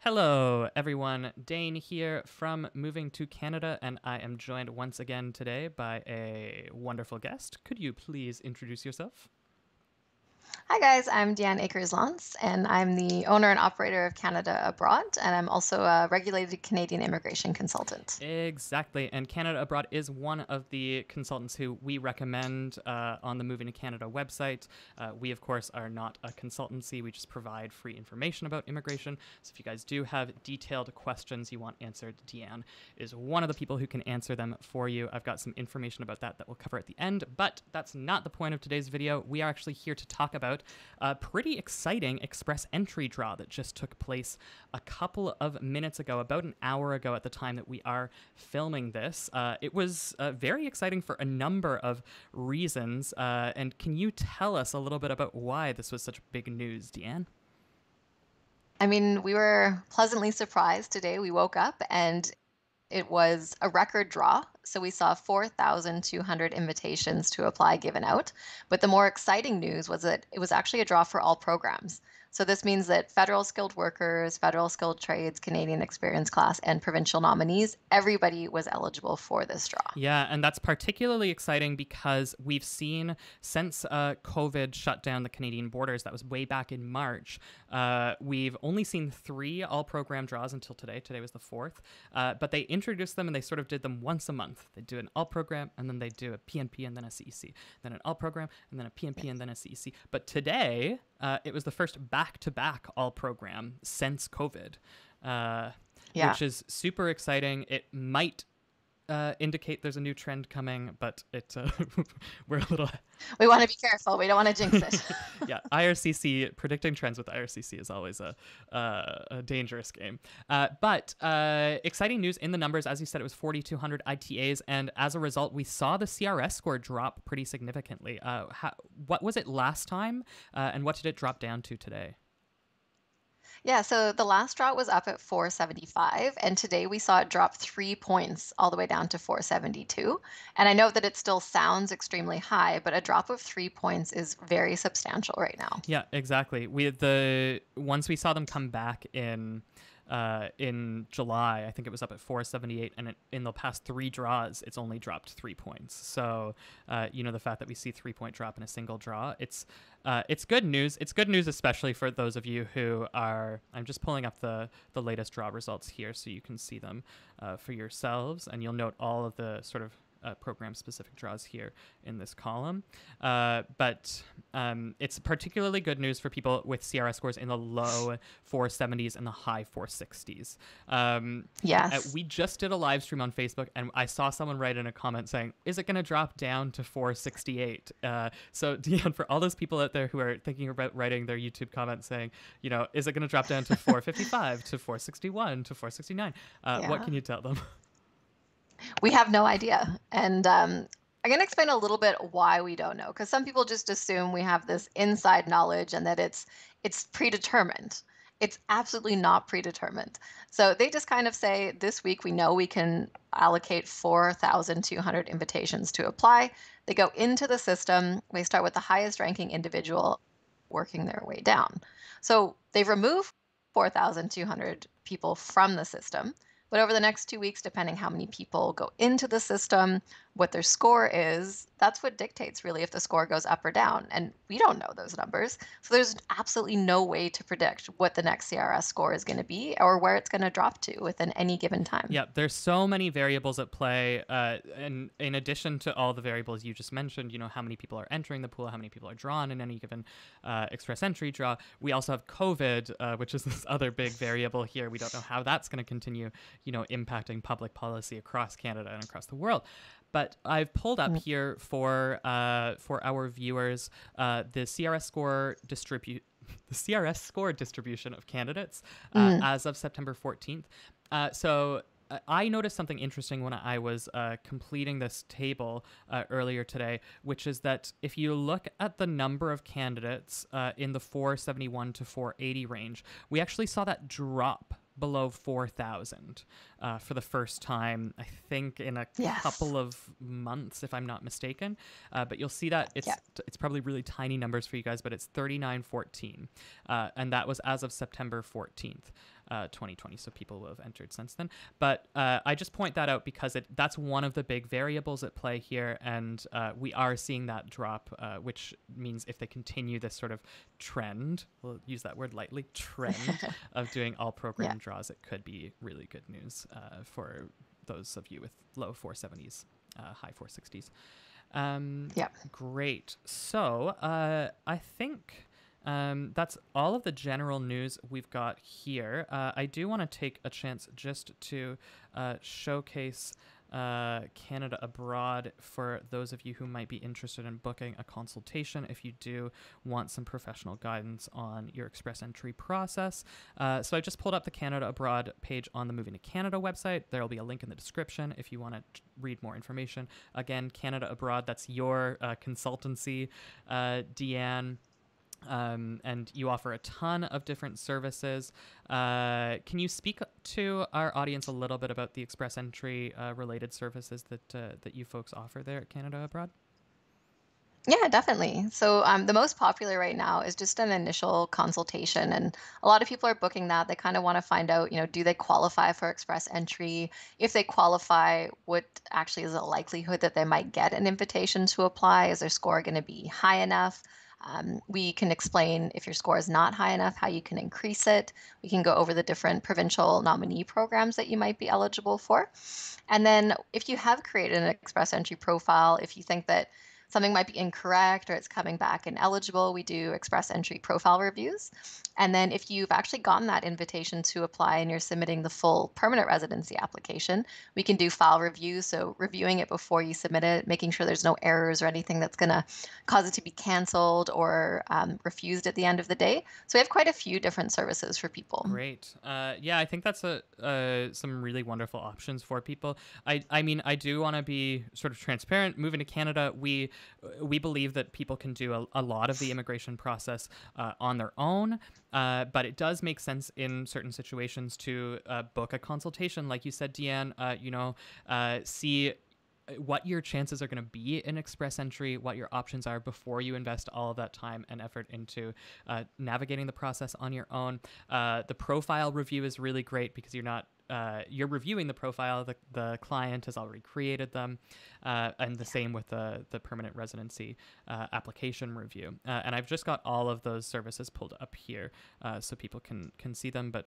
Hello, everyone. Dane here from Moving2Canada, and I am joined once again today by a wonderful guest. Could you please introduce yourself? Hi guys, I'm Deanne Akers-Lance, and I'm the owner and operator of Canada Abroad, and I'm also a regulated Canadian immigration consultant. Exactly. And Canada Abroad is one of the consultants who we recommend on the Moving to Canada website. We, of course, are not a consultancy. We just provide free information about immigration. So if you guys do have detailed questions you want answered, Deanne is one of the people who can answer them for you. I've got some information about that we'll cover at the end, but that's not the point of today's video. We are actually here to talk about a pretty exciting express entry draw that just took place a couple of minutes ago, about an hour ago at the time that we are filming this. It was very exciting for a number of reasons. And can you tell us a little bit about why this was such big news, Deanne? I mean, we were pleasantly surprised today. We woke up and it was a record draw. So we saw 4,200 invitations to apply given out. But the more exciting news was that it was actually a draw for all programs. So this means that federal skilled workers, federal skilled trades, Canadian experience class, and provincial nominees, everybody was eligible for this draw. Yeah, and that's particularly exciting because we've seen since COVID shut down the Canadian borders, that was way back in March, we've only seen 3 all-program draws until today. Today was the 4th. But they introduced them and they sort of did them once a month. They do an all-program and then they do a PNP and then a CEC. Then an all-program and then a PNP and then a CEC. But today, it was the first back-to-back all-program since COVID, which is super exciting. It might indicate there's a new trend coming, but we're a little... We want to be careful. We don't want to jinx it. Yeah, IRCC, predicting trends with IRCC is always a dangerous game. But exciting news in the numbers. As you said, it was 4,200 ITAs, and as a result, we saw the CRS score drop pretty significantly. What was it last time, and what did it drop down to today? Yeah, so the last draw was up at 475, and today we saw it drop 3 points all the way down to 472. And I know that it still sounds extremely high, but a drop of 3 points is very substantial right now. Yeah, exactly. Once we saw them come back in July, I think it was up at 478, and in the past 3 draws, it's only dropped 3 points. So, the fact that we see 3-point drop in a single draw, it's good news. It's good news, especially for those of you who are. I'm just pulling up the latest draw results here, so you can see them for yourselves, and you'll note all of the sort of program-specific draws here in this column. But it's particularly good news for people with CRS scores in the low 470s and the high 460s. Yes. We just did a live stream on Facebook, and I saw someone write in a comment saying, is it going to drop down to 468? So, Deanne, for all those people out there who are thinking about writing their YouTube comments saying, is it going to drop down to 455, to 461, to 469? What can you tell them? We have no idea. And I'm going to explain a little bit why we don't know, because some people just assume we have this inside knowledge and that it's predetermined. It's absolutely not predetermined. So they just kind of say, this week we know we can allocate 4,200 invitations to apply. They go into the system. They start with the highest ranking individual working their way down. So they've removed 4,200 people from the system. But over the next 2 weeks, depending how many people go into the system, what their score is, that's what dictates really if the score goes up or down. And we don't know those numbers. So there's absolutely no way to predict what the next CRS score is going to be or where it's going to drop to within any given time. Yeah, there's so many variables at play. And in addition to all the variables you just mentioned, how many people are entering the pool, how many people are drawn in any given express entry draw. We also have COVID, which is this other big variable here. We don't know how that's going to continue impacting public policy across Canada and across the world. But I've pulled up here for our viewers the CRS score distribution of candidates as of September 14th. So I noticed something interesting when I was completing this table earlier today, which is that if you look at the number of candidates in the 471 to 480 range, we actually saw that drop below 4,000. for the first time, I think, in a Yes. couple of months, if I'm not mistaken. But you'll see that Yeah. it's probably really tiny numbers for you guys, but it's 3914. And that was as of September 14th. 2020, so people will have entered since then. But I just point that out because that's one of the big variables at play here, and we are seeing that drop, which means if they continue this sort of trend, we'll use that word lightly, trend of doing all Yeah. program draws, it could be really good news for those of you with low 470s, high 460s. Yeah. Great. So I think that's all of the general news we've got here. I do want to take a chance just to showcase Canada Abroad for those of you who might be interested in booking a consultation if you do want some professional guidance on your express entry process. So I just pulled up the Canada Abroad page on the Moving to Canada website. There will be a link in the description if you want to read more information. Again, Canada Abroad, that's your consultancy, Deanne. And you offer a ton of different services. Can you speak to our audience a little bit about the express entry related services that you folks offer there at Canada Abroad? Yeah, definitely. So the most popular right now is just an initial consultation, and a lot of people are booking that. They kind of want to find out, do they qualify for express entry? If they qualify, what actually is the likelihood that they might get an invitation to apply? Is their score going to be high enough? We can explain if your score is not high enough, how you can increase it. We can go over the different provincial nominee programs that you might be eligible for. And then if you have created an express entry profile, if you think that something might be incorrect or it's coming back ineligible, we do express entry profile reviews. And then if you've actually gotten that invitation to apply and you're submitting the full permanent residency application, we can do file reviews. So reviewing it before you submit it, making sure there's no errors or anything that's going to cause it to be canceled or refused at the end of the day. So we have quite a few different services for people. Great. Yeah, I think that's some really wonderful options for people. I mean, I do want to be sort of transparent. Moving to Canada, we believe that people can do a lot of the immigration process on their own, but it does make sense in certain situations to book a consultation, like you said, Deanne. See what your chances are going to be in express entry, what your options are before you invest all of that time and effort into navigating the process on your own. The profile review is really great because you're reviewing the profile. The client has already created them, and the same with the permanent residency application review. And I've just got all of those services pulled up here so people can see them. But